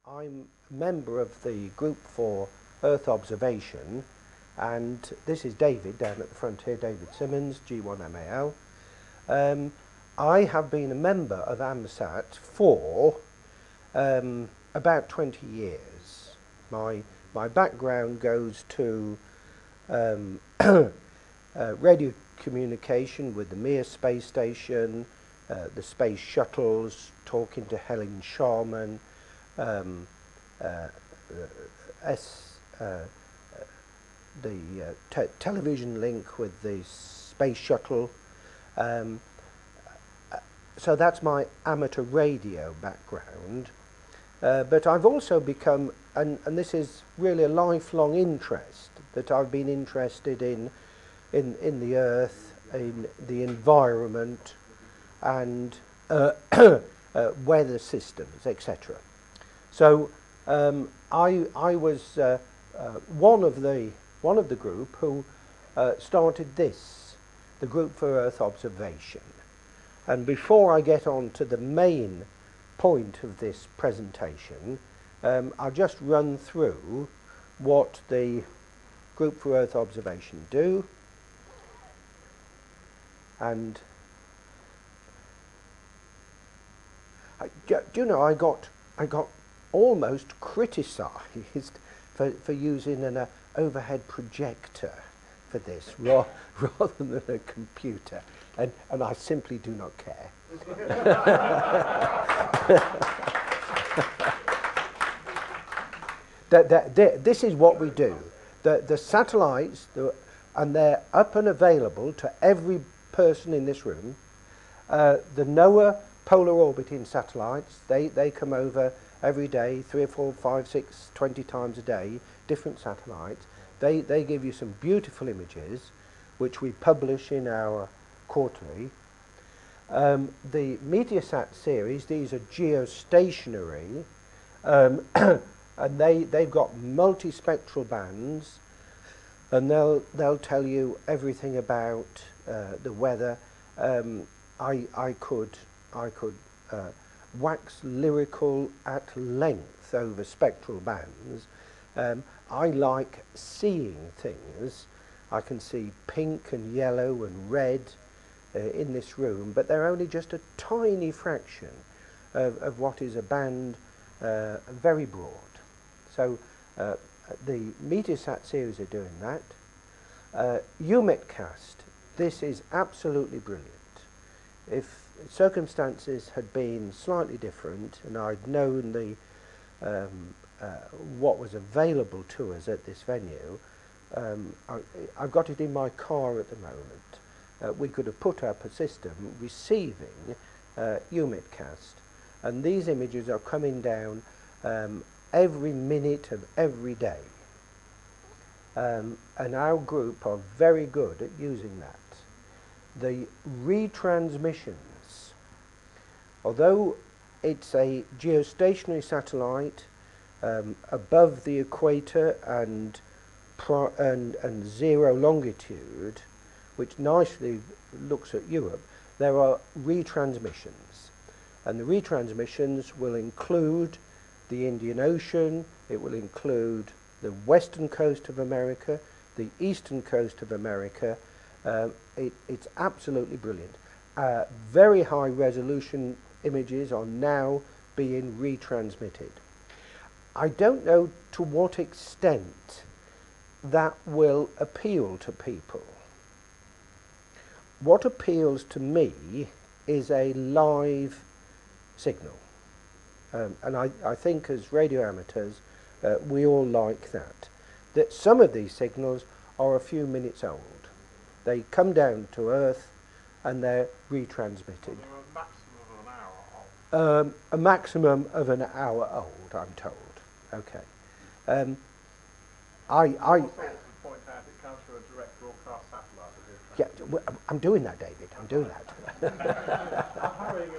I'm a member of the group for Earth observation, and this is David down at the front here, David Simmons, G1MAL. I have been a member of AMSAT for about 20 years. My background goes to radio communication with the Mir space station, the space shuttles, talking to Helen Sharman, television link with the space shuttle. So that's my amateur radio background. But I've also become, and this is really a lifelong interest, that I've been interested in the Earth, in the environment, and weather systems, etc. So I was one of the group who started this, the Group for Earth Observation. And before I get on to the main point of this presentation, I'll just run through what the Group for Earth Observation do. And do you know, I got almost criticised for using an overhead projector for this rather than a computer, and I simply do not care. This is what we do. The satellites, and they're up and available to every person in this room. The NOAA polar orbiting satellites, they come over every day, 3 or 4, 5, 6, 20 times a day, different satellites. They give you some beautiful images, which we publish in our quarterly. The Meteosat series, these are geostationary, and they've got multispectral bands, and they'll tell you everything about the weather. I could wax lyrical at length over spectral bands. I like seeing things. I can see pink and yellow and red in this room, but they're only just a tiny fraction of what is a band very broad. So the Meteosat series are doing that. UMETcast, this is absolutely brilliant. If circumstances had been slightly different and I'd known the what was available to us at this venue, I've got it in my car at the moment. We could have put up a system receiving UMETcast, and these images are coming down every minute of every day. And our group are very good at using that. The retransmissions, although it's a geostationary satellite above the equator and zero longitude, which nicely looks at Europe, there are retransmissions, and the retransmissions will include the Indian Ocean, it will include the western coast of America, the eastern coast of America. It's absolutely brilliant. Very high resolution images are now being retransmitted. I don't know to what extent that will appeal to people. What appeals to me is a live signal. And I think as radio amateurs, we all like that. That some of these signals are a few minutes old. They come down to Earth and they're retransmitted. A maximum of an hour old, I'm told. Okay. I point out it comes through a direct broadcast satellite. Yeah, I'm doing that, David. I'm doing that. I'm hurrying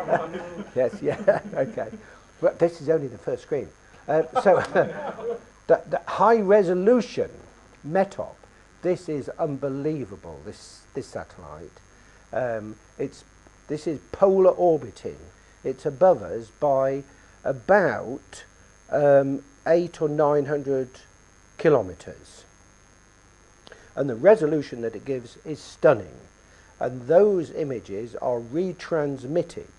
along. Yes, yeah, okay. Well, this is only the first screen. So, the high resolution METOP, this is unbelievable, this satellite. This is polar orbiting. It's above us by about 800 or 900 kilometres. And the resolution that it gives is stunning. And those images are retransmitted.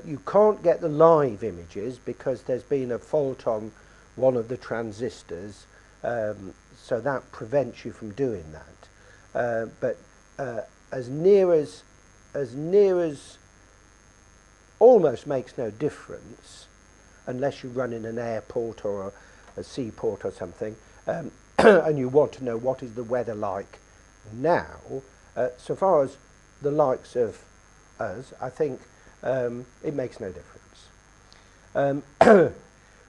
You can't get the live images because there's been a fault on one of the transistors, so that prevents you from doing that. But as near as almost makes no difference, unless you run in an airport or a seaport or something, and you want to know what is the weather like now, so far as the likes of us, I think it makes no difference.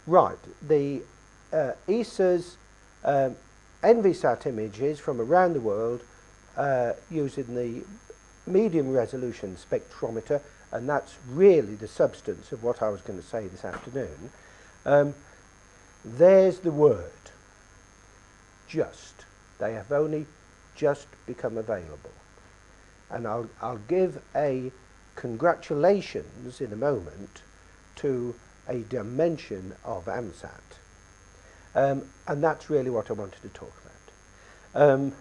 Right, the ESA's NVSAT images from around the world using the medium resolution spectrometer, and that's really the substance of what I was going to say this afternoon. There's the word, just. They have only just become available. And I'll give a congratulations in a moment to a dimension of AMSAT. And that's really what I wanted to talk about.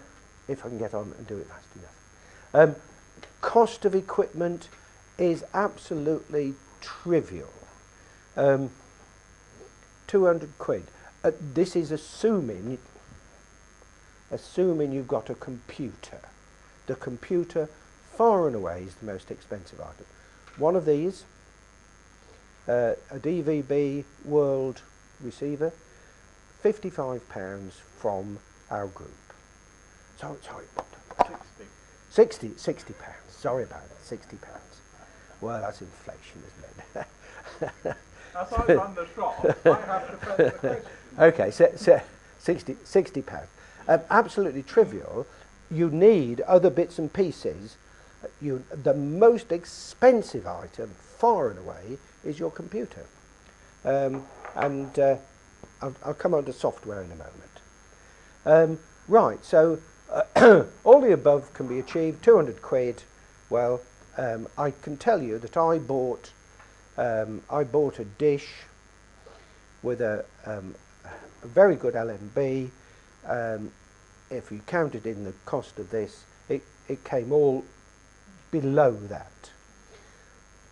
If I can get on and do it fast enough. Cost of equipment is absolutely trivial. 200 quid. This is assuming you've got a computer. The computer far and away is the most expensive item. One of these, a DVB World receiver, £55 from our group. Sorry, what? 60 pounds. Sorry about it, 60 pounds. Well, that's inflation, isn't it? As I run the shop, I have to pay the question. Okay, so 60 pounds. Absolutely trivial. You need other bits and pieces. The most expensive item, far and away, is your computer. I'll come on to software in a moment. Right, so all the above can be achieved. 200 quid. Well, I can tell you that I bought a dish with a very good LMB. If you counted in the cost of this, it came all below that.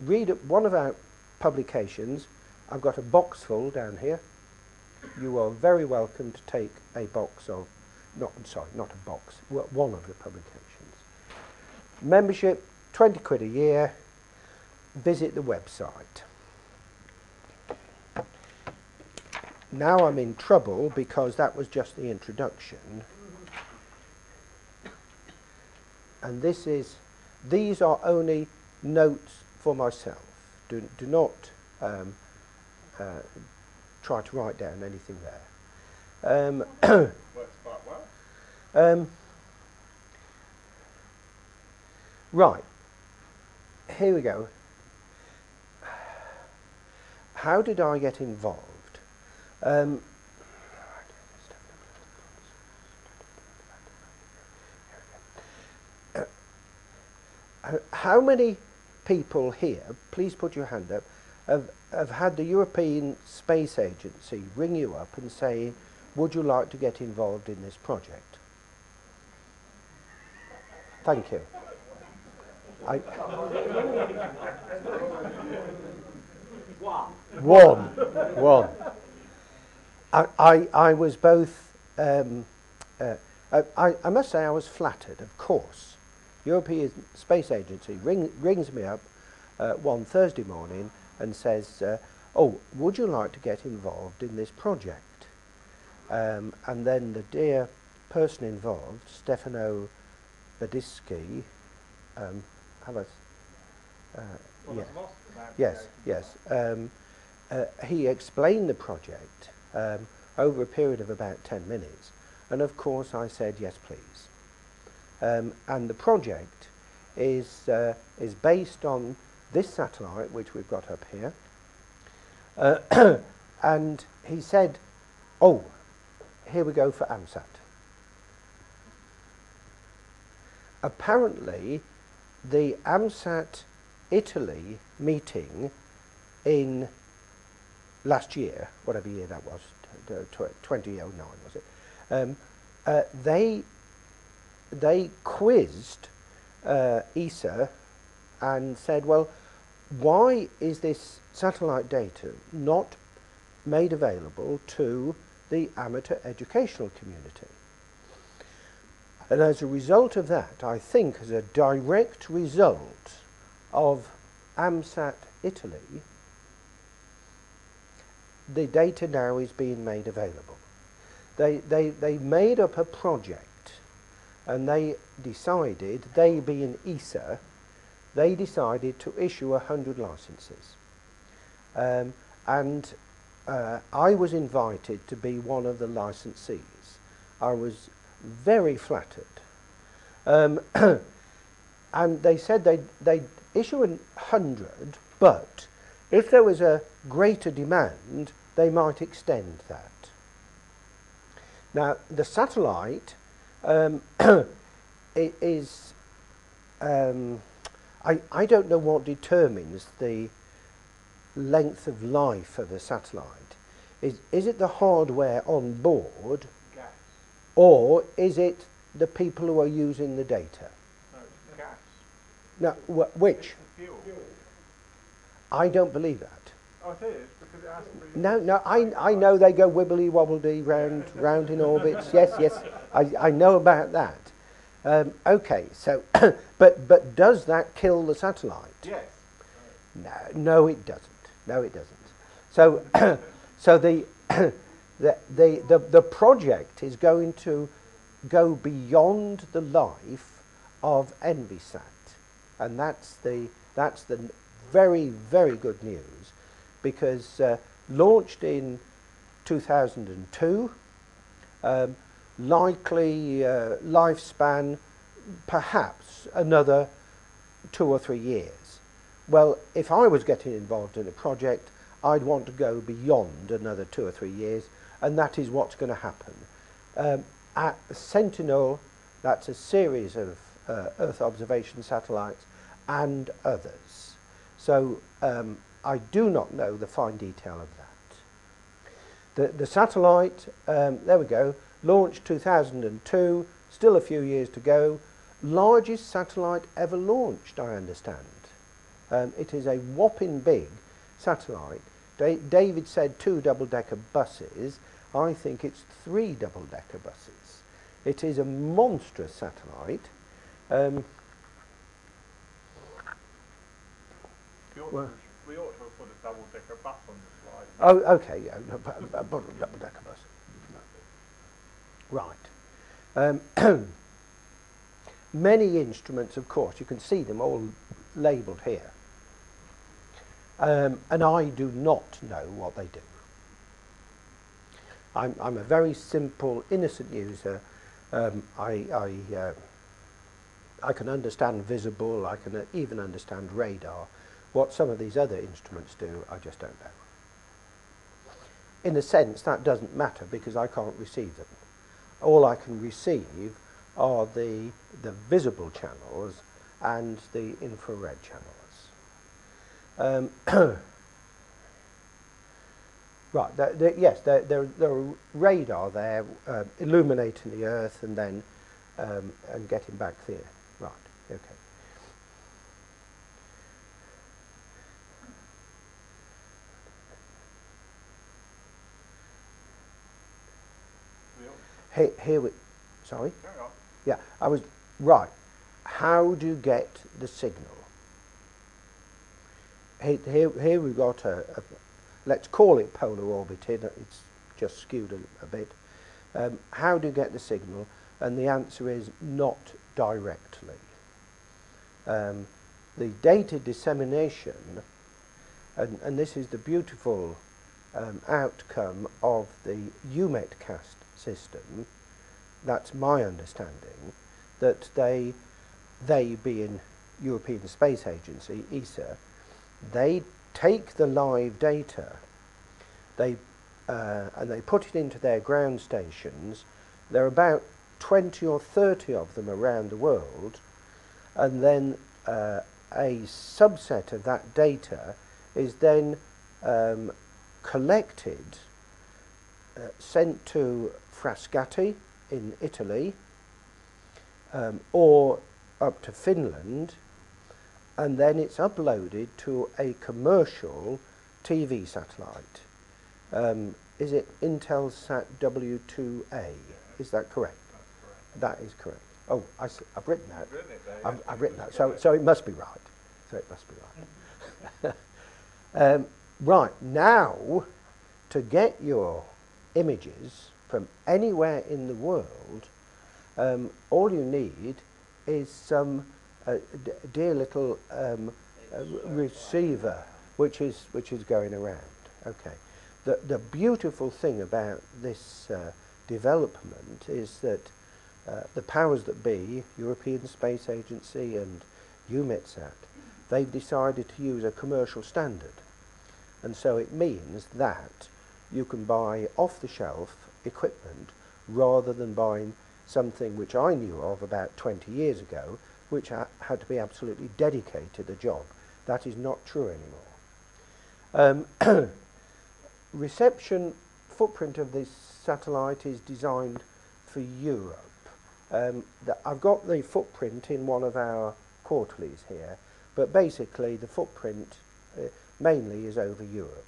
Read one of our publications. I've got a box full down here. You are very welcome to take a box of, not a box, one of the publications. Membership, 20 quid a year. Visit the website. Now I'm in trouble because that was just the introduction. And these are only notes for myself. Do not try to write down anything there. Works quite well. Right, here we go. How did I get involved? How many people here, please put your hand up, have had the European Space Agency ring you up and say, would you like to get involved in this project? Thank you. One. I was both, I must say I was flattered, of course. European Space Agency rings me up one Thursday morning and says, oh, would you like to get involved in this project? And then the dear person involved, Stefano BATC, yes. He explained the project over a period of about 10 minutes, and of course I said yes, please. And the project is based on this satellite, which we've got up here. And he said, oh, here we go for AMSAT. Apparently, the AMSAT Italy meeting in last year, whatever year that was, 2009 was it, they quizzed ESA and said, well, why is this satellite data not made available to the amateur educational community? And as a result of that, I think as a direct result of AMSAT Italy, the data now is being made available. They made up a project, and they decided, they being ESA, they decided to issue 100 licenses. And I was invited to be one of the licensees. I was very flattered. And they said they'd issue 100, but if there was a greater demand, they might extend that. Now, the satellite is, I don't know what determines the length of life of a satellite. Is it the hardware on board, Gas. or is it the people who are using the data? No, it's gas. Now, which? Fuel. I don't believe that. Oh, it is, because it has to be... No, I know they go wibbly wobbly round in orbits. Yes, I know about that. Okay, so, but does that kill the satellite? Yes. No, it doesn't. No, it doesn't. So, so the project is going to go beyond the life of NBSat, and that's the very, very good news, because launched in 2002, likely lifespan perhaps another 2 or 3 years. Well, if I was getting involved in a project, I'd want to go beyond another 2 or 3 years, and that is what's going to happen. At Sentinel, that's a series of Earth observation satellites and others. So I do not know the fine detail of that. The satellite, there we go, launched 2002, still a few years to go. Largest satellite ever launched, I understand. It is a whopping big satellite. David said 2 double-decker buses. I think it's 3 double-decker buses. It is a monstrous satellite. We ought to have put a double-decker bus on the slide. Oh, okay, yeah, a double-decker bus. Right. Many instruments, of course, you can see them all labelled here. And I do not know what they do. I'm a very simple, innocent user. I can understand visible, I can even understand radar. What some of these other instruments do, I just don't know. In a sense, that doesn't matter because I can't receive them. All I can receive are the visible channels and the infrared channels. Right, yes, there are radar there illuminating the Earth and then and getting back there. Right, okay. Here we, sorry? Carry on. Yeah, I was, right. How do you get the signal? Here we've got let's call it polar orbiting, it's just skewed a bit. How do you get the signal? And the answer is not directly. The data dissemination, and this is the beautiful outcome of the UMETcast system, that's my understanding, that they being European Space Agency, ESA, they take the live data, and they put it into their ground stations. There are about 20 or 30 of them around the world, and then a subset of that data is then collected, sent to Frascati in Italy, or up to Finland, and then it's uploaded to a commercial TV satellite. Is it Intelsat W2A? Is that correct? That's correct. That is correct. Oh, I've written that. You've written it there, yeah. I've written that. So it must be right. So it must be right. Right, now, to get your images from anywhere in the world, all you need is some dear little receiver which is going around. Okay. The beautiful thing about this development is that the powers that be, European Space Agency and EUMETSAT, they've decided to use a commercial standard. And so it means that you can buy off-the-shelf equipment rather than buying something which I knew of about 20 years ago, which had to be absolutely dedicated a job. That is not true anymore. Reception footprint of this satellite is designed for Europe. I've got the footprint in one of our quarterlies here, but basically the footprint mainly is over Europe.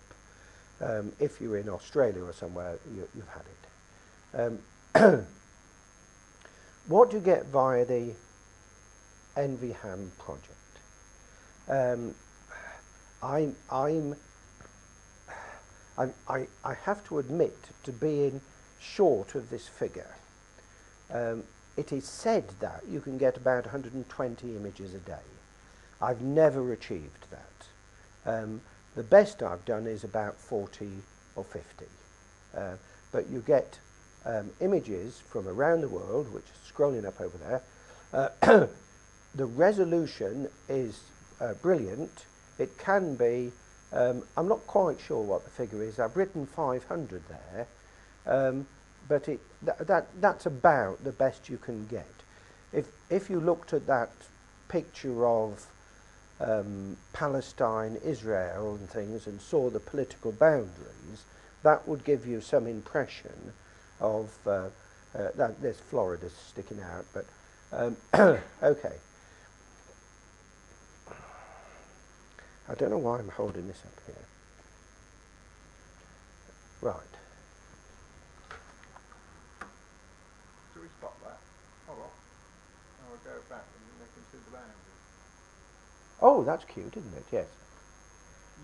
If you're in Australia or somewhere, you've had it. What do you get via the NVHAM project? I have to admit to being short of this figure. It is said that you can get about 120 images a day. I've never achieved that. The best I've done is about 40 or 50. But you get images from around the world, which is scrolling up over there. The resolution is brilliant. It can be, I'm not quite sure what the figure is. I've written 500 there, but that's about the best you can get. If you looked at that picture of Palestine, Israel and things and saw the political boundaries, that would give you some impression of that. There's Florida sticking out, but okay. I don't know why I'm holding this up here. Right. Do we stop that? Hold on. I'll go back and they can see the boundaries. Oh, that's cute, isn't it? Yes.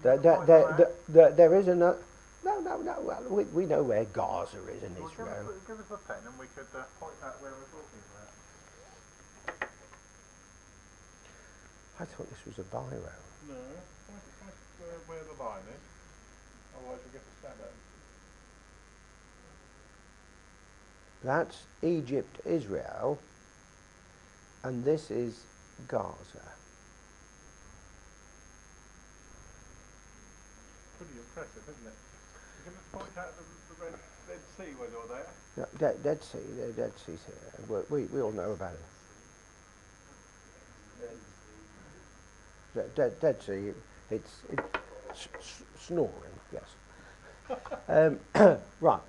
There is another. No. Well, we know where Gaza is in Well, Israel. give us a pen and we could point out where we're talking about. I thought this was a biro. No, point where the line is. Otherwise we get a shadow. That's Egypt, Israel, and this is Gaza. Pretty impressive, isn't it? You can just point out the Red Sea where you're there. No, Dead Sea, the Dead Sea's here. We all know about it. Dead Sea, it's snoring, yes. Right,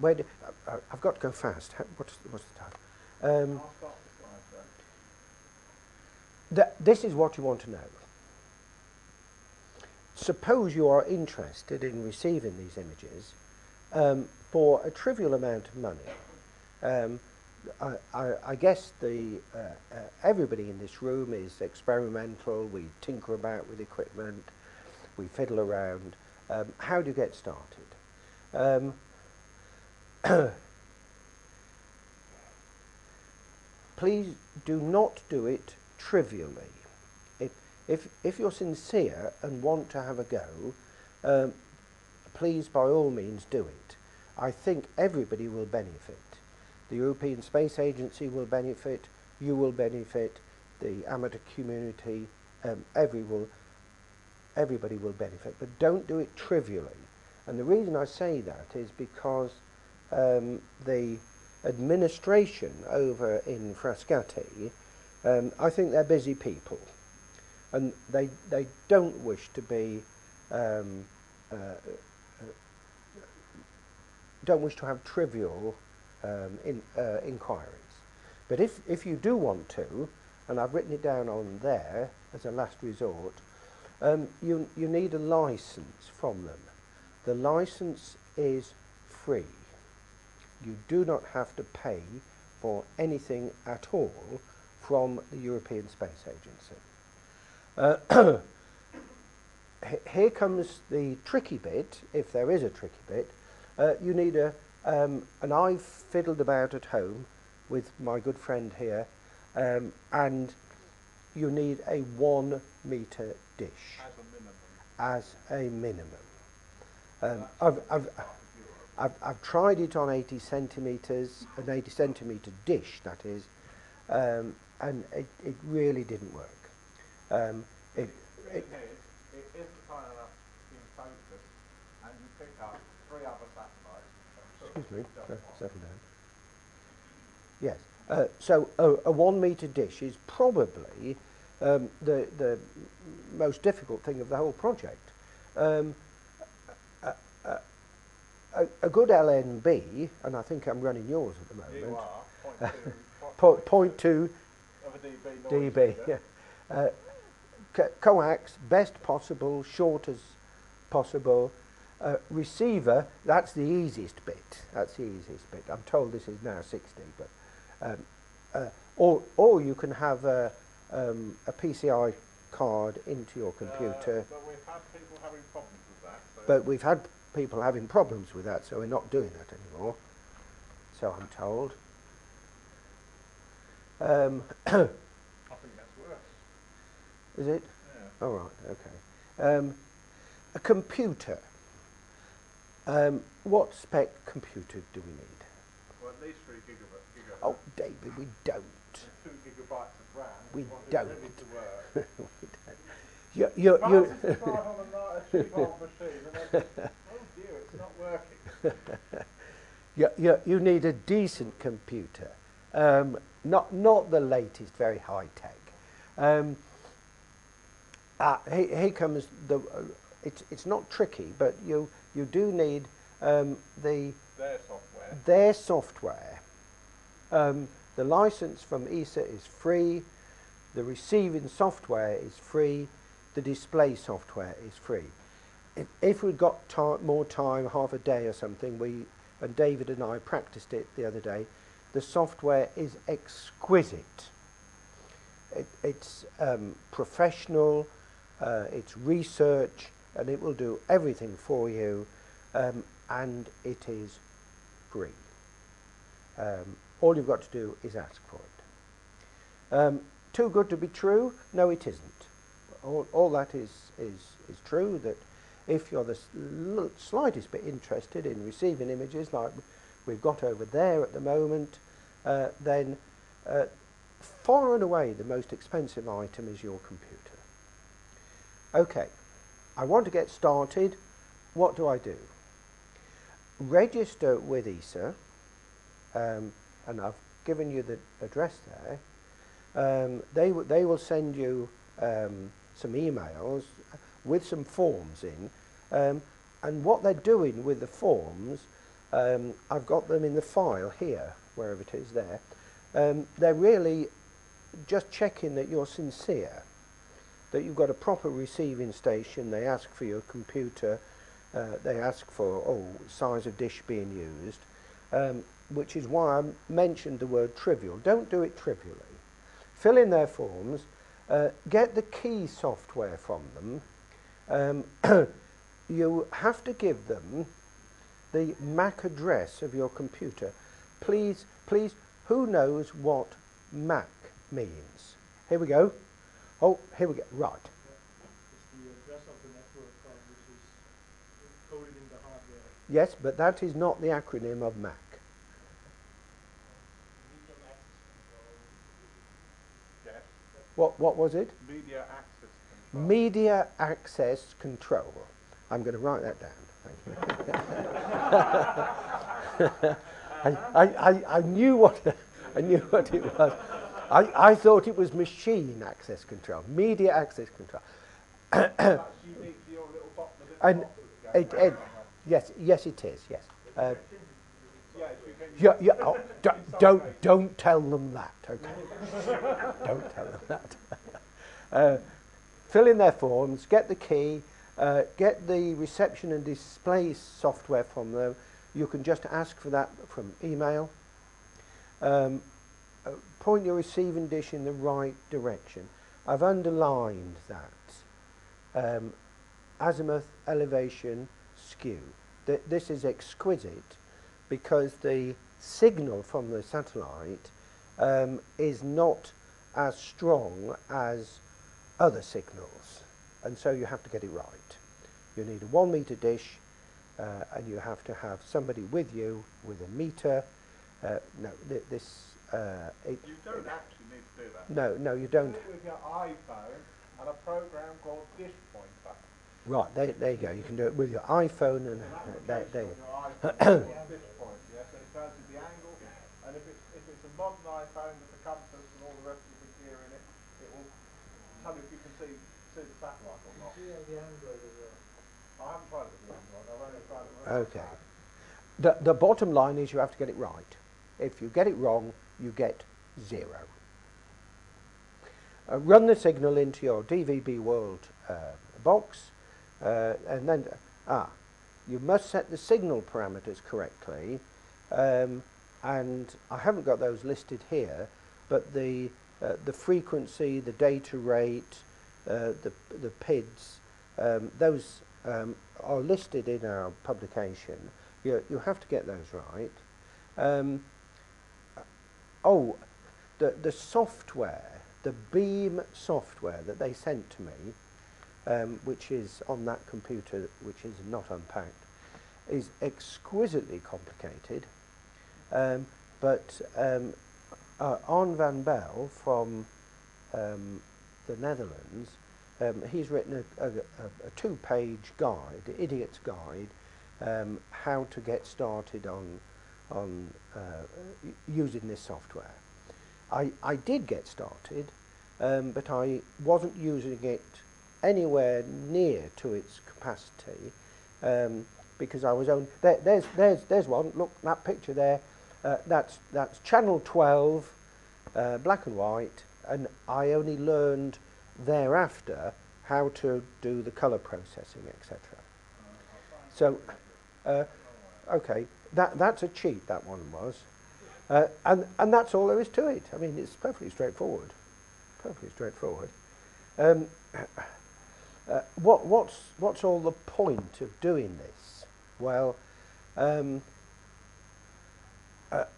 I've got to go fast. What's the time? I'll start the slide then. This is what you want to know. Suppose you are interested in receiving these images for a trivial amount of money. I guess everybody in this room is experimental. We tinker about with equipment. We fiddle around. How do you get started? Please do not do it trivially. If you're sincere and want to have a go, please by all means do it. I think everybody will benefit. The European Space Agency will benefit, you will benefit, the amateur community, everybody will benefit. But don't do it trivially. And the reason I say that is because the administration over in Frascati, I think they're busy people. And they don't wish to be don't wish to have trivial inquiries. But if you do want to, and I've written it down on there as a last resort, you need a license from them. The license is free. You do not have to pay for anything at all from the European Space Agency. Here comes the tricky bit, if there is a tricky bit. You need and I've fiddled about at home with my good friend here, and you need a 1 metre dish. As a minimum. I've tried it on 80 centimetres, an 80 centimetre dish, that is, and it really didn't work. It is fine enough in focus, and you pick up 3 other satellites. Excuse me, settle down. Yes, so a 1 metre dish is probably the most difficult thing of the whole project. A good LNB, and I think I'm running yours at the moment. You are, 0.2 of a dB. Yeah. Coax, best possible, short as possible. Receiver, that's the easiest bit. That's the easiest bit. I'm told this is now 60, but or you can have a PCI card into your computer. But we've had people having problems with that. So But we've had people having problems with that, so we're not doing that anymore. So I'm told. I think that's worse. Is it? Yeah. All right, okay. A computer. What spec computer do we need? Well, at least 3 gigabytes. Oh, David, we don't. 2 gigabytes of RAM. We want it don't. ready to work. We don't. If I was to try on a 3-volt machine and then, oh dear, it's not working. You need a decent computer, not the latest, very high tech. Here comes the. It's not tricky, but you do need their software. The license from ESA is free. The receiving software is free. The display software is free. If we'd got more time, half a day or something, and David and I practiced it the other day, the software is exquisite. It's professional, it's research, and it will do everything for you, and it is free. All you've got to do is ask for it. Too good to be true? No, it isn't. All that is true, that if you're the slightest bit interested in receiving images like we've got over there at the moment, then far and away the most expensive item is your computer. Okay, I want to get started. What do I do? Register with ESA, and I've given you the address there. They will send you some emails with some forms in, and what they're doing with the forms, I've got them in the file here, wherever it is there. They're really just checking that you're sincere, that you've got a proper receiving station. They ask for your computer, they ask for size of dish being used, which is why I mentioned the word trivial. Don't do it trivially. Fill in their forms, get the key software from them. You have to give them the MAC address of your computer. Please, who knows what MAC means? Here we go. Oh, here we go. Right. It's the address of the network card, which is coded in the hardware. Yes, but that is not the acronym of MAC. Yes. What was it? Media access control. Media access control. I'm going to write that down. Thank you. I knew what it was. I thought it was machine access control, media access control. That's unique to your little bottle of And yes, it is. Yes. Yes, you can. Yeah, yeah. Oh, don't tell them that. Okay. Don't tell them that. Fill in their forms. Get the key. Get the reception and display software from them. You can just ask for that from email. Point your receiving dish in the right direction. I've underlined that. Azimuth, elevation, skew. This is exquisite because the signal from the satellite is not as strong as other signals, and so you have to get it right. You need a 1 meter dish, and you have to have somebody with you with a meter. No, You don't actually need to do that. No, you don't. Do it with your iPhone and a program called Dish Pointer. Right, there you go. You can do it with your iPhone, and there you go. Dish Point, yes, and it tells you the angle, and if it's a modern iPhone with the compass and all the rest of the gear in it, it will tell you if you can see the satellite or not. Yeah, the Android as well. I haven't tried it with the Android, I've only tried it with Okay. The bottom line is you have to get it right. If you get it wrong, you get 0. Run the signal into your DVB World box, and then you must set the signal parameters correctly, and I haven't got those listed here, but the frequency, the data rate, the PIDs, those are listed in our publication. You have to get those right. The software, the Beam software that they sent to me, which is on that computer, which is not unpacked, is exquisitely complicated. But Arne van Bel from the Netherlands, he's written a 2-page guide, the idiot's guide, how to get started on using this software. I did get started, but I wasn't using it anywhere near to its capacity, because I was only there's one. Look, that picture there. That's channel 12, black and white, and I only learned thereafter how to do the colour processing, etc. So, okay, that's a cheat. That one was, and that's all there is to it. I mean, it's perfectly straightforward. Perfectly straightforward. What's all the point of doing this? Well,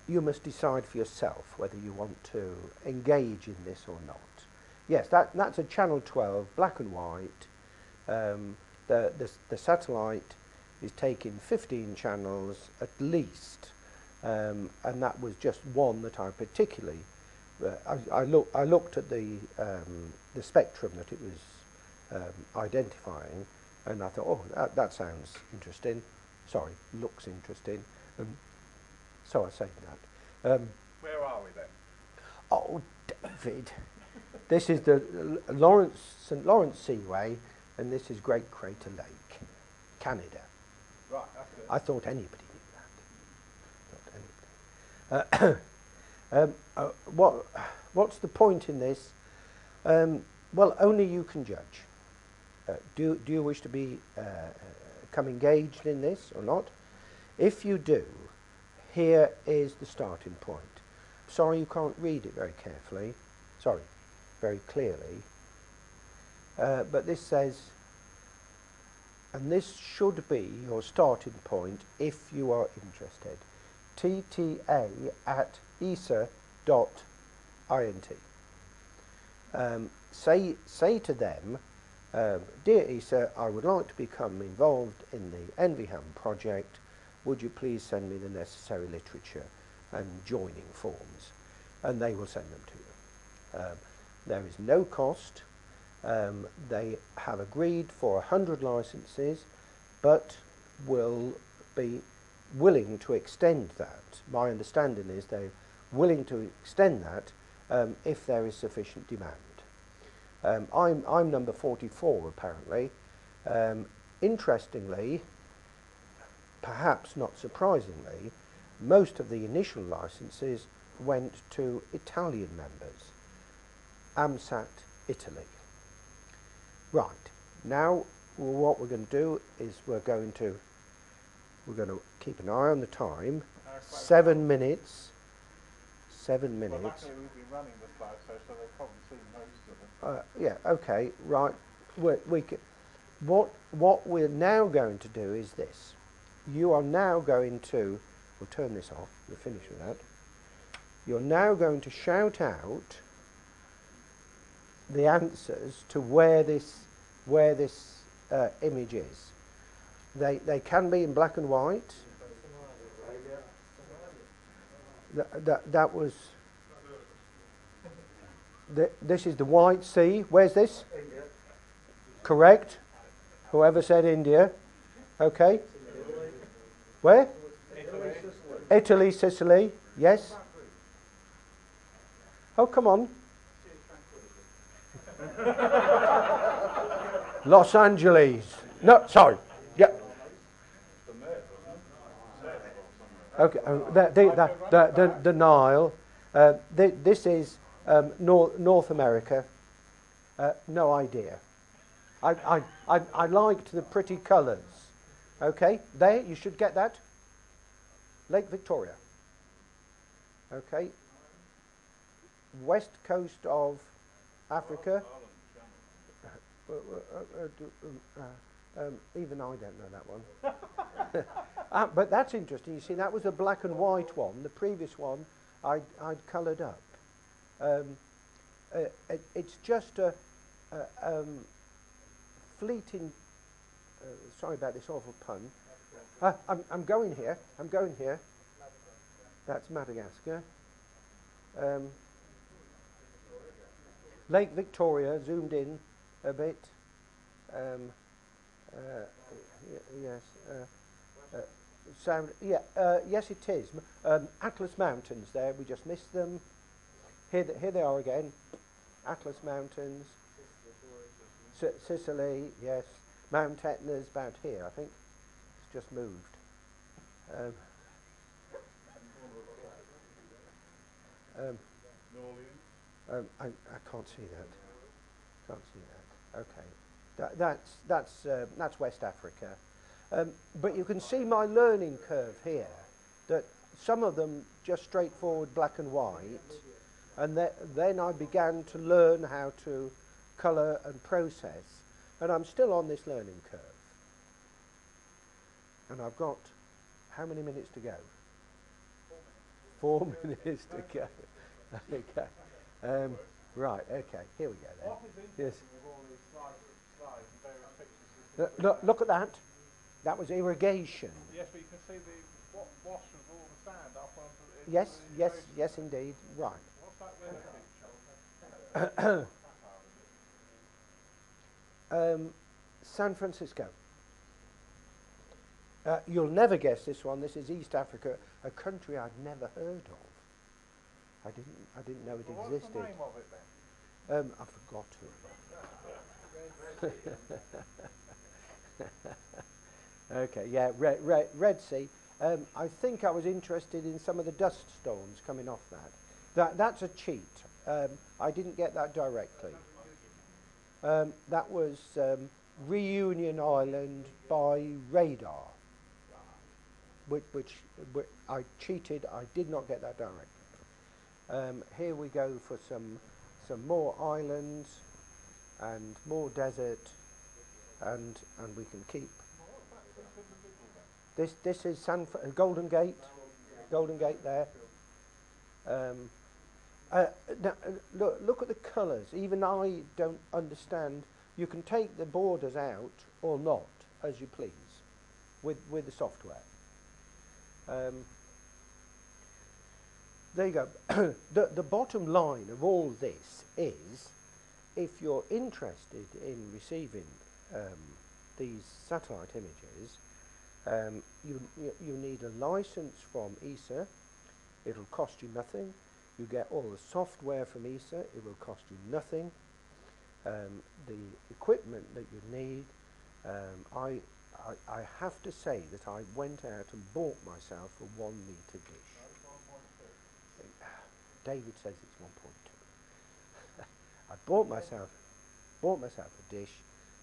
you must decide for yourself whether you want to engage in this or not. Yes, that's a channel 12, black and white. The satellite is taking 15 channels at least, and that was just one that I particularly. I looked at the spectrum that it was identifying, and I thought, oh, that sounds interesting. Sorry, looks interesting. So I saved that. Where are we then? Oh, David. This is the St. Lawrence Seaway, and this is Great Crater Lake, Canada. Right, that's good. I thought anybody knew that. What's the point in this? Well, only you can judge. Do you wish to become engaged in this or not? If you do, here is the starting point. Sorry you can't read it very carefully. Sorry, very clearly. But this says, and this should be your starting point if you are interested. tta@esa.int. Say to them, dear ESA, I would like to become involved in the Enviham project. Would you please send me the necessary literature and joining forms? And they will send them to you. There is no cost. They have agreed for 100 licenses, but will be willing to extend that. My understanding is they're willing to extend that if there is sufficient demand. I'm number 44 apparently. Interestingly, perhaps not surprisingly, most of the initial licenses went to Italian members, AMSAT Italy. Right, now what we're going to do is we're going to keep an eye on the time. 7 minutes. 7 minutes. Well, luckily we've been running the slideshow, so they've probably seen most of them. Yeah, okay, right. What we're now going to do is this. You are now going to, we'll turn this off, we're finished with that. You're now going to shout out the answers to where this image is. They can be in black and white. That was. This is the White Sea. Where's this? India. Correct. Whoever said India. Okay. Where? Italy. Italy, Sicily. Yes. Oh, come on. Los Angeles. No, sorry. Yeah. Okay. The Nile. This is North America. No idea. I liked the pretty colours. Okay. There, you should get that. Lake Victoria. Okay. West coast of Africa. Even I don't know that one. But that's interesting. You see, that was a black and white one. The previous one I'd coloured up. It's just a fleeting. Sorry about this awful pun. I'm going here. I'm going here. That's Madagascar. Lake Victoria, zoomed in a bit. Yes. Sound. Yeah. Yes, it is. Atlas Mountains. There, we just missed them. Here they are again. Atlas Mountains. Sicily. Yes. Mount Etna's about here, I think. It's just moved. I can't see that. Can't see that. Okay. That's West Africa. But you can see my learning curve here. That some of them just straightforward black and white, and then I began to learn how to colour and process, and I'm still on this learning curve. And I've got how many minutes to go? 4 minutes to go. Okay. Right. Okay. Here we go then. What is interesting Yes. with all these slides and various pictures is Look at that. That was irrigation. yes, but you can see the wash of all the sand up onto the Yes, the yes, irrigation. yes, indeed. Right. What's that weather feature? San Francisco. You'll never guess this one. This is East Africa, a country I'd never heard of. I didn't know it Well, existed. what's the name of it then? I forgot it. Okay, yeah, Red Sea. I think I was interested in some of the dust storms coming off that. That's a cheat. I didn't get that directly. That was Reunion Island by radar, which I cheated. I did not get that directly. Here we go for some more islands and more desert, and we can keep. This is Golden Gate there. Now, look at the colours. Even I don't understand. You can take the borders out or not, as you please, with the software. There you go. The bottom line of all this is, if you're interested in receiving these satellite images, you need a license from ESA. It'll cost you nothing. You get all the software from ESA. It will cost you nothing. The equipment that you need, I have to say that I went out and bought myself a 1 litre dish. No, it's 1.2. David says it's 1.2. I bought myself a dish,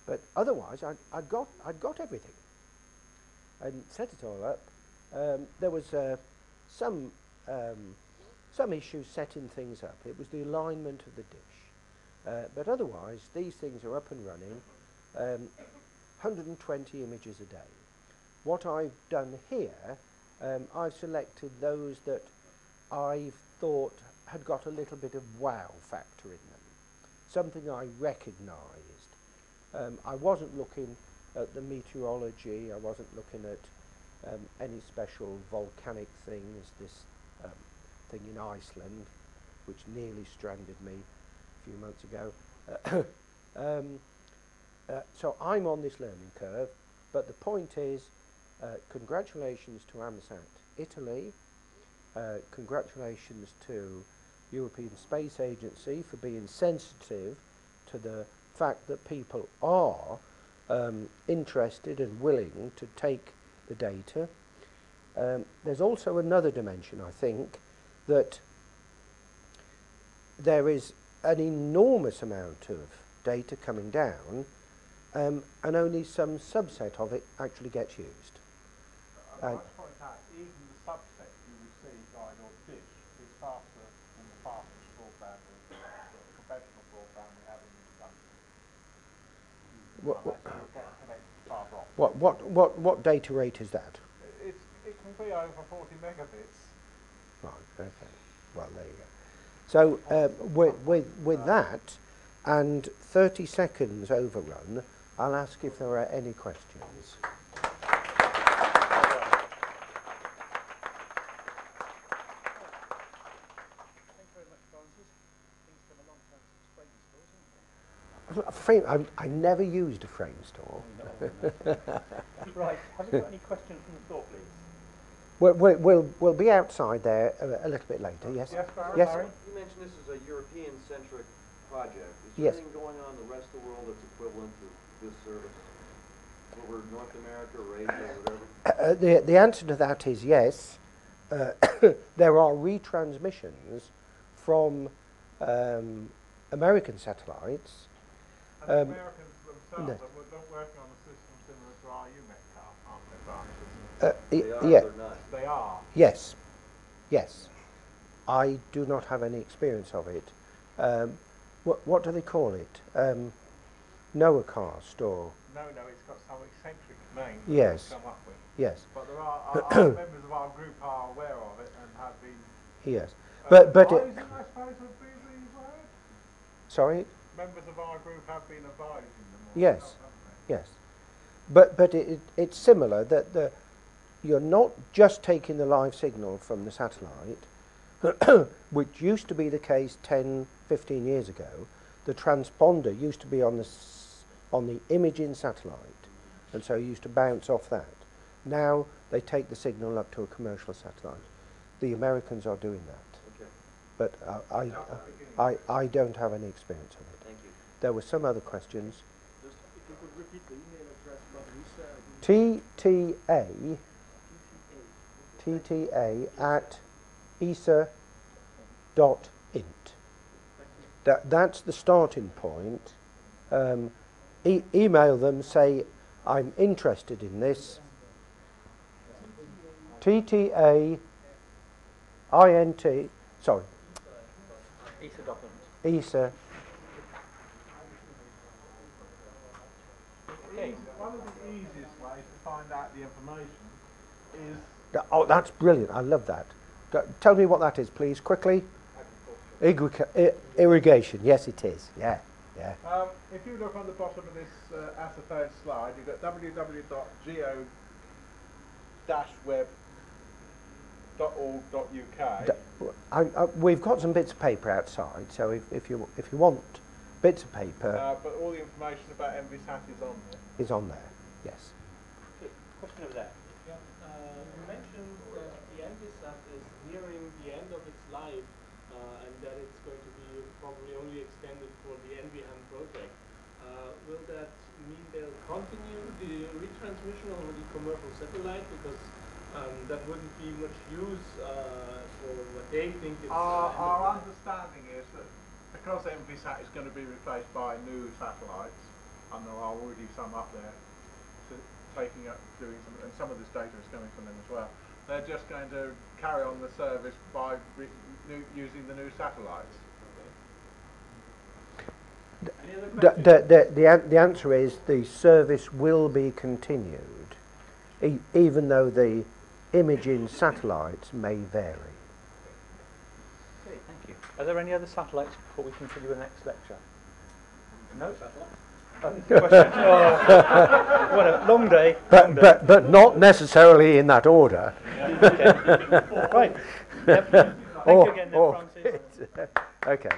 but otherwise I'd got everything and set it all up. There was some issues setting things up. It was the alignment of the dish, but otherwise these things are up and running. 120 images a day. What I've done here, I've selected those that I've thought had got a little bit of wow factor in them, something I recognised. I wasn't looking at the meteorology, I wasn't looking at any special volcanic things, this thing in Iceland, which nearly stranded me a few months ago. So I'm on this learning curve, but the point is, congratulations to AMSAT Italy, congratulations to European Space Agency for being sensitive to the fact that people are interested and willing to take the data. There's also another dimension, I think, that there is an enormous amount of data coming down, and only some subset of it actually gets used. I'd like to point out, even the subset you receive via your dish is faster than the fastest broadband, the conventional broadband we have in this country. Unless you're getting connected far off. What data rate is that? It can be over 40 megabits. Right, okay. Well, there you go. So with that and 30 seconds overrun, I'll ask if there are any questions. I never used a frame store. Right, have you got any questions from the floor, please? We'll be outside there a little bit later, yes? Yes, Barry? Yes. You mentioned this is a European-centric project. Is there Yes. anything going on in the rest of the world that's equivalent to this service? Over North America or Asia or whatever? The answer to that is yes. There are retransmissions from American satellites. And the Americans themselves are working on a system similar to our UMEC, aren't they, Barney? They are Yeah. or not? They are. Yes. Yes. I do not have any experience of it. What do they call it? Noacast or... No, it's got some eccentric name Yes. to come up with. Yes. But there are our members of our group are aware of it and have been... Yes. But advising, I suppose, would be the word? sorry? Members of our group have been advising them. Yes. Haven't they? Yes. But it's similar that you're not just taking the live signal from the satellite, which used to be the case 10, 15 years ago. The transponder used to be on the imaging satellite, and so you used to bounce off that. Now they take the signal up to a commercial satellite. The Americans are doing that. Okay. But I don't have any experience of it. Thank you. There were some other questions. Just if you could repeat the email address from Lisa. TTA at ESA.int. That's the starting point. Email them, say, I'm interested in this. TTA INT, sorry, ESA. One of the easiest ways to find out the information is... Oh, that's brilliant. I love that. Tell me what that is, please, quickly. Irrigation. Yes, it is. Yeah. If you look on the bottom of this acetone slide, you've got www.geo-web.org.uk. We've got some bits of paper outside, so if you want bits of paper, but all the information about MVSAT is on there. is on there. Yes. Okay, question over there. Yeah, you mentioned that the AMSAT is nearing the end of its life and that it's going to be probably only extended for the NVHAM project. Will that mean there'll continue the retransmission over the commercial satellite? Because that wouldn't be much use for what they think it's... Our understanding is that because AMSAT is going to be replaced by new satellites, and there are already some up there taking up, doing some, and some of this data is coming from them as well, they're just going to carry on the service by using the new satellites. The answer is the service will be continued, even though the imaging satellites may vary. Okay, thank you. Are there any other satellites before we continue the next lecture? No? Question. Oh. What a long day. But not necessarily in that order. Okay. Right. Yep. Thank you again, then, Francis. Okay.